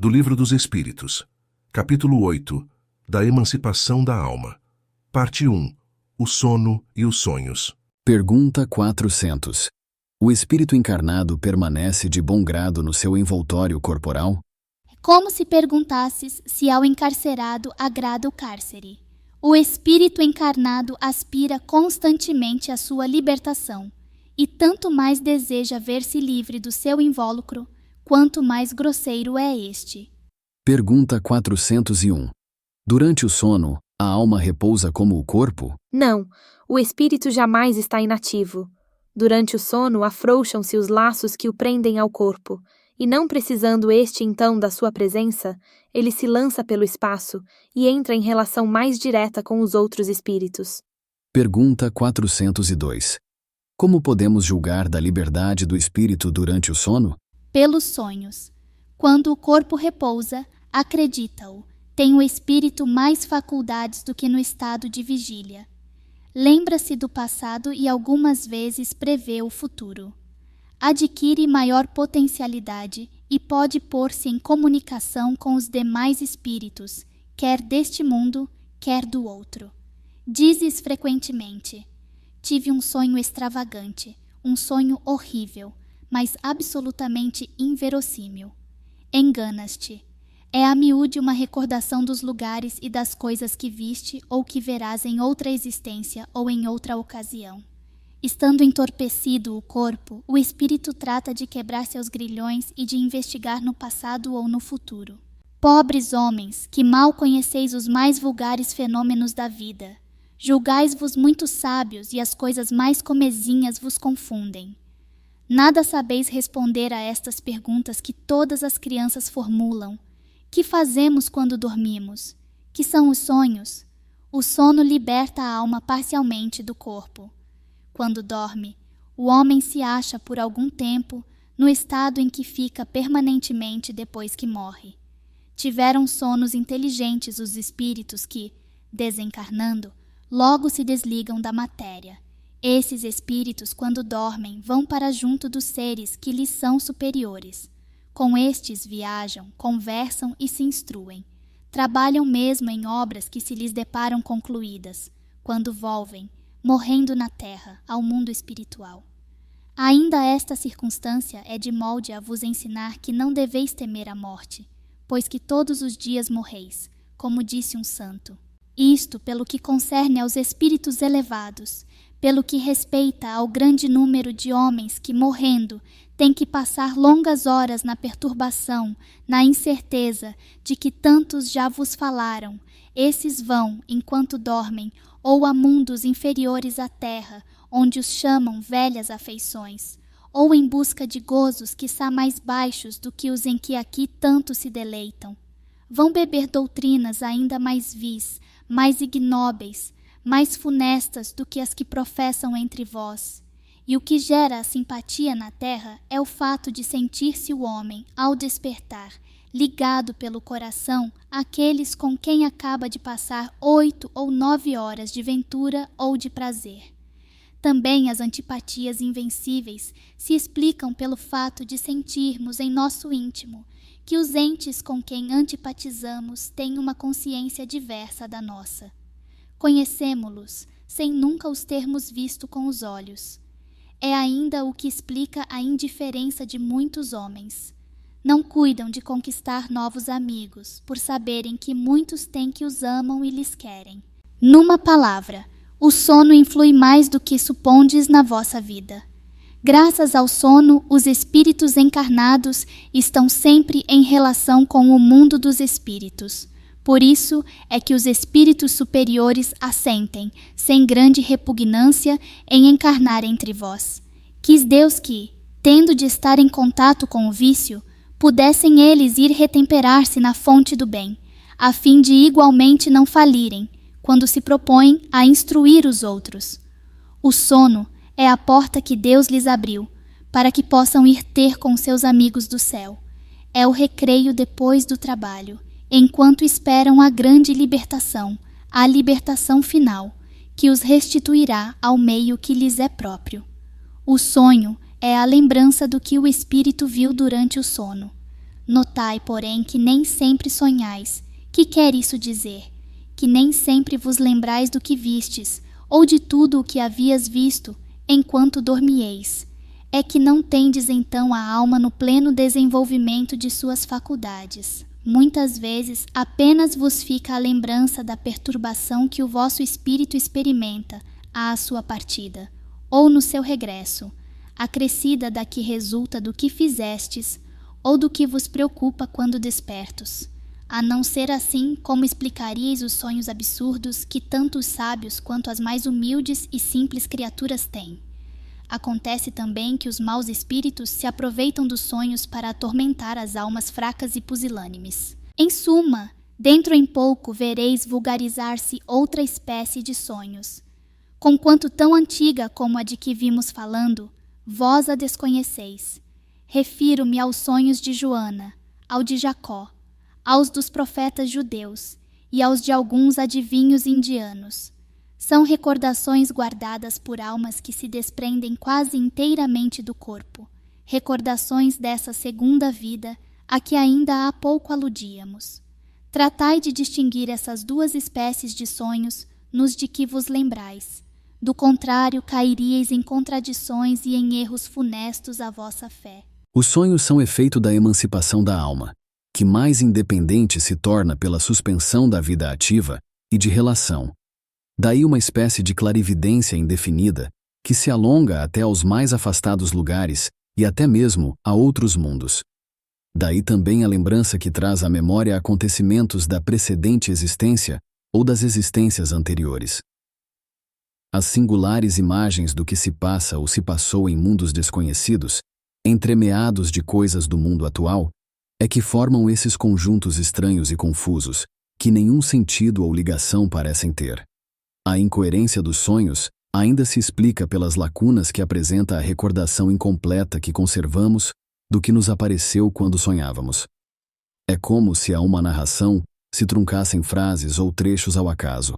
do Livro dos Espíritos, capítulo 8, da emancipação da alma. Parte 1. O sono e os sonhos. Pergunta 400. O espírito encarnado permanece de bom grado no seu envoltório corporal? É como se perguntasses se ao encarcerado agrada o cárcere. O espírito encarnado aspira constantemente à sua libertação, e tanto mais deseja ver-se livre do seu invólucro, quanto mais grosseiro é este. Pergunta 401. Durante o sono, a alma repousa como o corpo? Não, o espírito jamais está inativo. Durante o sono, afrouxam-se os laços que o prendem ao corpo, e não precisando este então da sua presença, ele se lança pelo espaço e entra em relação mais direta com os outros espíritos. Pergunta 402. Como podemos julgar da liberdade do espírito durante o sono? Pelos sonhos. Quando o corpo repousa, acredita-o, tem o espírito mais faculdades do que no estado de vigília. Lembra-se do passado e algumas vezes prevê o futuro. Adquire maior potencialidade e pode pôr-se em comunicação com os demais espíritos, quer deste mundo, quer do outro. Dizes frequentemente: tive um sonho extravagante, um sonho horrível, mas absolutamente inverossímil. Enganas-te. É a miúde uma recordação dos lugares e das coisas que viste ou que verás em outra existência ou em outra ocasião. Estando entorpecido o corpo, o espírito trata de quebrar seus grilhões e de investigar no passado ou no futuro. Pobres homens, que mal conheceis os mais vulgares fenômenos da vida, julgais-vos muito sábios e as coisas mais comezinhas vos confundem. Nada sabeis responder a estas perguntas que todas as crianças formulam. Que fazemos quando dormimos? Que são os sonhos? O sono liberta a alma parcialmente do corpo. Quando dorme, o homem se acha por algum tempo no estado em que fica permanentemente depois que morre. Tiveram sonos inteligentes os espíritos que, desencarnando, logo se desligam da matéria. Esses espíritos, quando dormem, vão para junto dos seres que lhes são superiores. Com estes viajam, conversam e se instruem. Trabalham mesmo em obras que se lhes deparam concluídas, quando volvem, morrendo na terra, ao mundo espiritual. Ainda esta circunstância é de molde a vos ensinar que não deveis temer a morte, pois que todos os dias morreis, como disse um santo. Isto pelo que concerne aos espíritos elevados, pelo que respeita ao grande número de homens que, morrendo, têm que passar longas horas na perturbação, na incerteza de que tantos já vos falaram. Esses vão, enquanto dormem, ou a mundos inferiores à terra, onde os chamam velhas afeições, ou em busca de gozos quiçá mais baixos do que os em que aqui tanto se deleitam. Vão beber doutrinas ainda mais vis, mais ignóbeis, mais funestas do que as que professam entre vós. E o que gera a simpatia na terra é o fato de sentir-se o homem, ao despertar, ligado pelo coração àqueles com quem acaba de passar 8 ou 9 horas de ventura ou de prazer. Também as antipatias invencíveis se explicam pelo fato de sentirmos em nosso íntimo que os entes com quem antipatizamos têm uma consciência diversa da nossa. Conhecemo-los sem nunca os termos visto com os olhos. É ainda o que explica a indiferença de muitos homens. Não cuidam de conquistar novos amigos, por saberem que muitos têm que os amam e lhes querem. Numa palavra, o sono influi mais do que supondes na vossa vida. Graças ao sono, os espíritos encarnados estão sempre em relação com o mundo dos espíritos. Por isso é que os espíritos superiores assentem, sem grande repugnância, em encarnar entre vós. Quis Deus que, tendo de estar em contato com o vício, pudessem eles ir retemperar-se na fonte do bem, a fim de igualmente não falirem, quando se propõem a instruir os outros. O sono é a porta que Deus lhes abriu, para que possam ir ter com seus amigos do céu. É o recreio depois do trabalho, enquanto esperam a grande libertação, a libertação final, que os restituirá ao meio que lhes é próprio. O sonho é a lembrança do que o espírito viu durante o sono. Notai, porém, que nem sempre sonhais. Que quer isso dizer? Que nem sempre vos lembrais do que vistes, ou de tudo o que havias visto, enquanto dormieis. É que não tendes então a alma no pleno desenvolvimento de suas faculdades. Muitas vezes apenas vos fica a lembrança da perturbação que o vosso espírito experimenta à sua partida, ou no seu regresso, acrescida da que resulta do que fizestes, ou do que vos preocupa quando despertos. A não ser assim, como explicaríeis os sonhos absurdos que tanto os sábios quanto as mais humildes e simples criaturas têm? Acontece também que os maus espíritos se aproveitam dos sonhos para atormentar as almas fracas e pusilânimes. Em suma, dentro em pouco vereis vulgarizar-se outra espécie de sonhos. Conquanto tão antiga como a de que vimos falando, vós a desconheceis. Refiro-me aos sonhos de Joana, ao de Jacó, aos dos profetas judeus e aos de alguns adivinhos indianos. São recordações guardadas por almas que se desprendem quase inteiramente do corpo, recordações dessa segunda vida a que ainda há pouco aludíamos. Tratai de distinguir essas duas espécies de sonhos nos de que vos lembrais. Do contrário, cairíeis em contradições e em erros funestos à vossa fé. Os sonhos são efeito da emancipação da alma, que mais independente se torna pela suspensão da vida ativa e de relação. Daí uma espécie de clarividência indefinida, que se alonga até aos mais afastados lugares e até mesmo a outros mundos. Daí também a lembrança que traz à memória acontecimentos da precedente existência ou das existências anteriores. As singulares imagens do que se passa ou se passou em mundos desconhecidos, entremeados de coisas do mundo atual, é que formam esses conjuntos estranhos e confusos, que nenhum sentido ou ligação parecem ter. A incoerência dos sonhos ainda se explica pelas lacunas que apresenta a recordação incompleta que conservamos do que nos apareceu quando sonhávamos. É como se a uma narração se truncassem frases ou trechos ao acaso.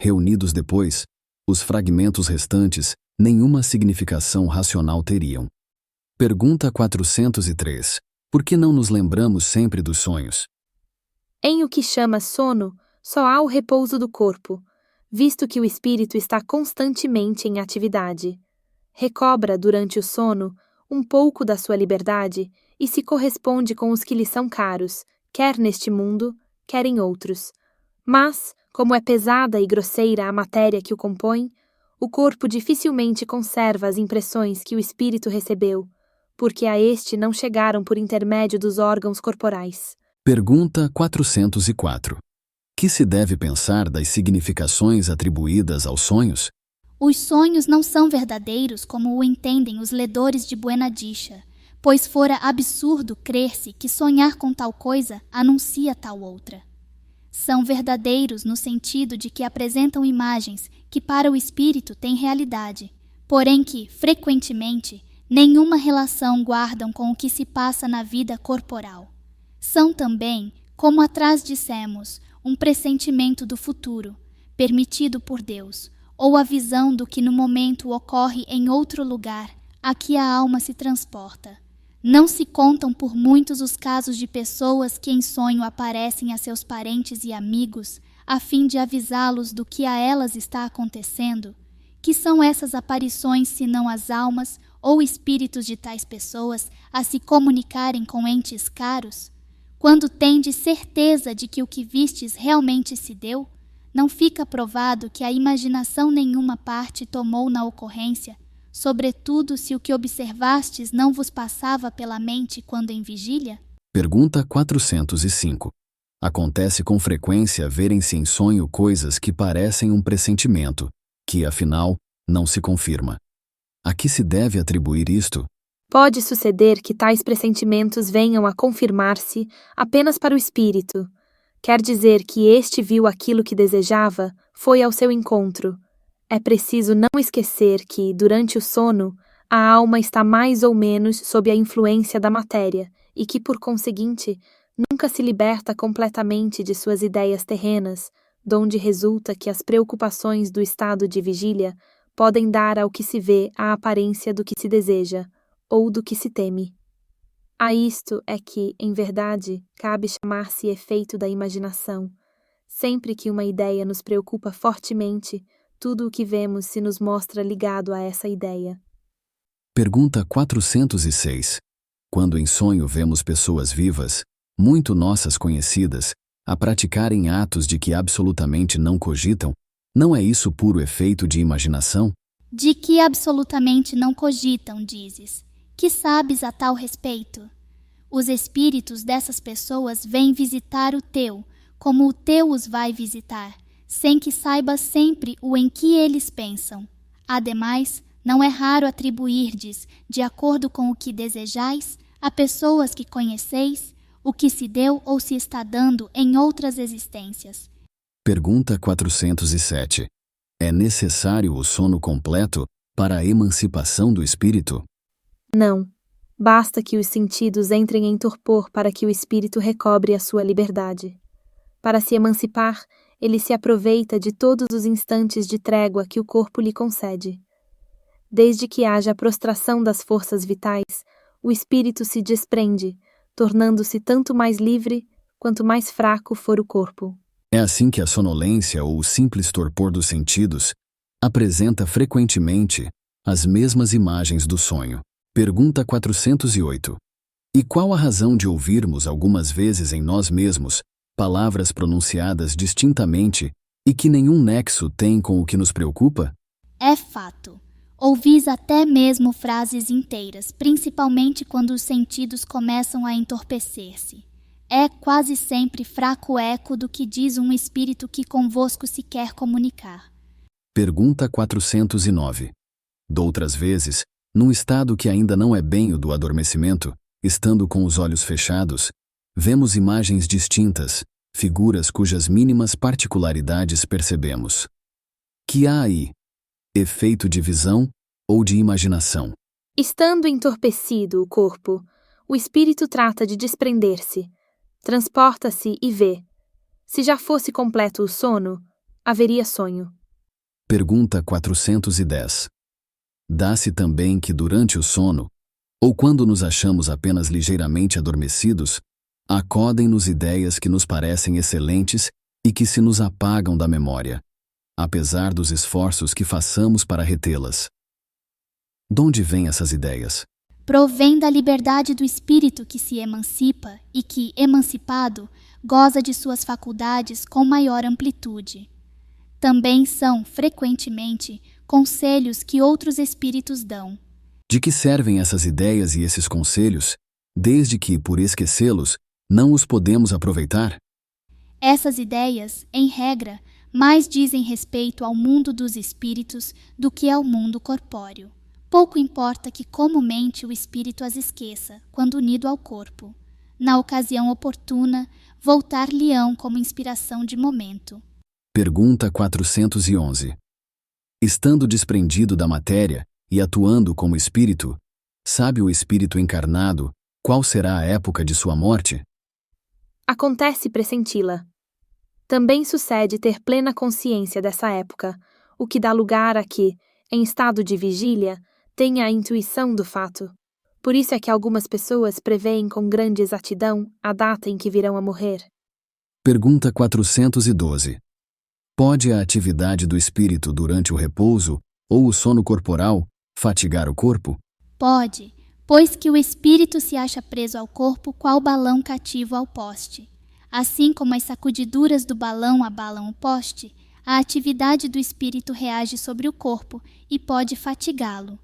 Reunidos depois, os fragmentos restantes nenhuma significação racional teriam. Pergunta 403. Por que não nos lembramos sempre dos sonhos? Em o que chama sono, só há o repouso do corpo, visto que o espírito está constantemente em atividade. Recobra, durante o sono, um pouco da sua liberdade e se corresponde com os que lhe são caros, quer neste mundo, quer em outros. Mas, como é pesada e grosseira a matéria que o compõe, o corpo dificilmente conserva as impressões que o espírito recebeu, porque a este não chegaram por intermédio dos órgãos corporais. Pergunta 404. Que se deve pensar das significações atribuídas aos sonhos? Os sonhos não são verdadeiros como o entendem os ledores de Buena Dicha, pois fora absurdo crer-se que sonhar com tal coisa anuncia tal outra. São verdadeiros no sentido de que apresentam imagens que para o espírito têm realidade, porém que, frequentemente, nenhuma relação guardam com o que se passa na vida corporal. São também, como atrás dissemos, um pressentimento do futuro, permitido por Deus, ou a visão do que no momento ocorre em outro lugar, a que a alma se transporta. Não se contam por muitos os casos de pessoas que em sonho aparecem a seus parentes e amigos, a fim de avisá-los do que a elas está acontecendo. Que são essas aparições senão as almas ou espíritos de tais pessoas a se comunicarem com entes caros? Quando tendes certeza de que o que vistes realmente se deu, não fica provado que a imaginação nenhuma parte tomou na ocorrência, sobretudo se o que observastes não vos passava pela mente quando em vigília? Pergunta 405. Acontece com frequência verem-se em sonho coisas que parecem um pressentimento, que, afinal, não se confirma. A que se deve atribuir isto? Pode suceder que tais pressentimentos venham a confirmar-se apenas para o espírito. Quer dizer que este viu aquilo que desejava, foi ao seu encontro. É preciso não esquecer que, durante o sono, a alma está mais ou menos sob a influência da matéria e que, por conseguinte, nunca se liberta completamente de suas ideias terrenas, donde resulta que as preocupações do estado de vigília podem dar ao que se vê a aparência do que se deseja, ou do que se teme. A isto é que, em verdade, cabe chamar-se efeito da imaginação. Sempre que uma ideia nos preocupa fortemente, tudo o que vemos se nos mostra ligado a essa ideia. Pergunta 406. Quando em sonho vemos pessoas vivas, muito nossas conhecidas, a praticarem atos de que absolutamente não cogitam, não é isso puro efeito de imaginação? De que absolutamente não cogitam, dizes. Que sabes a tal respeito? Os espíritos dessas pessoas vêm visitar o teu, como o teu os vai visitar, sem que saibas sempre o em que eles pensam. Ademais, não é raro atribuirdes, de acordo com o que desejais, a pessoas que conheceis, o que se deu ou se está dando em outras existências. Pergunta 407. É necessário o sono completo para a emancipação do espírito? Não. Basta que os sentidos entrem em torpor para que o espírito recobre a sua liberdade. Para se emancipar, ele se aproveita de todos os instantes de trégua que o corpo lhe concede. Desde que haja prostração das forças vitais, o espírito se desprende, tornando-se tanto mais livre quanto mais fraco for o corpo. É assim que a sonolência ou o simples torpor dos sentidos apresenta frequentemente as mesmas imagens do sonho. Pergunta 408. E qual a razão de ouvirmos algumas vezes em nós mesmos palavras pronunciadas distintamente e que nenhum nexo tem com o que nos preocupa? É fato. Ouvis até mesmo frases inteiras, principalmente quando os sentidos começam a entorpecer-se. É quase sempre fraco eco do que diz um espírito que convosco se quer comunicar. Pergunta 409. Doutras vezes, num estado que ainda não é bem o do adormecimento, estando com os olhos fechados, vemos imagens distintas, figuras cujas mínimas particularidades percebemos. Que há aí? Efeito de visão ou de imaginação? Estando entorpecido o corpo, o espírito trata de desprender-se, transporta-se e vê. Se já fosse completo o sono, haveria sonho. Pergunta 410. Dá-se também que durante o sono, ou quando nos achamos apenas ligeiramente adormecidos, acodem-nos ideias que nos parecem excelentes e que se nos apagam da memória, apesar dos esforços que façamos para retê-las. Donde vêm essas ideias? Provém da liberdade do espírito que se emancipa e que, emancipado, goza de suas faculdades com maior amplitude. Também são, frequentemente, conselhos que outros espíritos dão. De que servem essas ideias e esses conselhos, desde que, por esquecê-los, não os podemos aproveitar? Essas ideias, em regra, mais dizem respeito ao mundo dos espíritos do que ao mundo corpóreo. Pouco importa que comumente o espírito as esqueça, quando unido ao corpo. Na ocasião oportuna, voltar-lhe-ão como inspiração de momento. Pergunta 411. Estando desprendido da matéria e atuando como espírito, sabe o espírito encarnado qual será a época de sua morte? Acontece pressenti-la. Também sucede ter plena consciência dessa época, o que dá lugar a que, em estado de vigília, tenha a intuição do fato. Por isso é que algumas pessoas preveem com grande exatidão a data em que virão a morrer. Pergunta 412. Pode a atividade do espírito durante o repouso ou o sono corporal fatigar o corpo? Pode, pois que o espírito se acha preso ao corpo qual balão cativo ao poste. Assim como as sacudiduras do balão abalam o poste, a atividade do espírito reage sobre o corpo e pode fatigá-lo.